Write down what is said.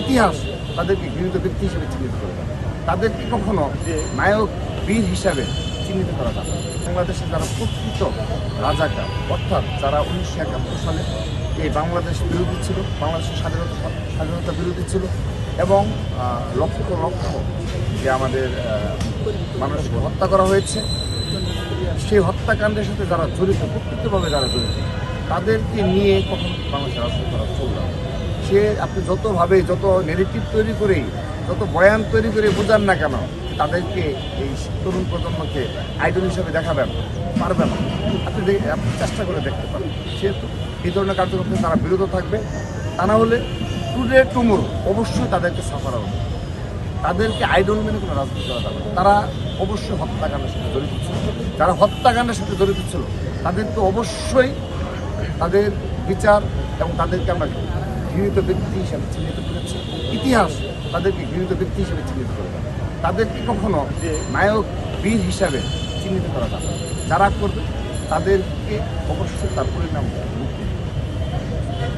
ইতিহাস তাদেরকে ঘৃণিত ব্যক্তি হিসেবে চিহ্নিত করবে, তাদেরকে কখনো নায়ক বীর হিসাবে চিহ্নিত করা যাবে। বাংলাদেশে যারা প্রকৃত রাজাকার, অর্থাৎ যারা 1971 সালে এই বাংলাদেশ বিরোধী ছিল, বাংলাদেশের স্বাধীনতা বিরোধী ছিল এবং লক্ষ লক্ষ যে আমাদের মানুষকে হত্যা করা হয়েছে, সেই হত্যাকাণ্ডের সাথে যারা জড়িত, প্রকৃতভাবে যারা জড়িত, তাদেরকে নিয়ে কখন বাংলাদেশের রাজনীতি করা চলবে। সে আপনি যতভাবে যত নেগেটিভ তৈরি করেই, যত বয়ান তৈরি করে বোঝান না কেন, তাদেরকে এই তরুণ প্রজন্মকে আইডল হিসাবে দেখাবেন পারবে না। আপনি চেষ্টা করে দেখতে পারেন। সেহেতু এই ধরনের কার্যক্রমে তারা বিরত থাকবে। তা না হলে টুডে টুমোরো অবশ্যই তাদেরকে সাফার হবে। তাদেরকে আইডল মেনে কোনো রাজনীতি করা যাবে না। তারা অবশ্যই হত্যাকাণ্ডের সাথে জড়িত ছিল। যারা হত্যাকাণ্ডের সাথে জড়িত ছিল তাদেরকে অবশ্যই তাদের বিচার এবং তাদেরকে আমরা ঘৃণিত ব্যক্তি হিসাবে চিহ্নিত করেছি। ইতিহাস তাদেরকে ঘৃণিত ব্যক্তি হিসেবে চিহ্নিত করবে, তাদেরকে কখনো নায়ক বীর হিসাবে চিহ্নিত করা যাবে। যারা করবে তাদেরকে অবশ্যই তার পরিণাম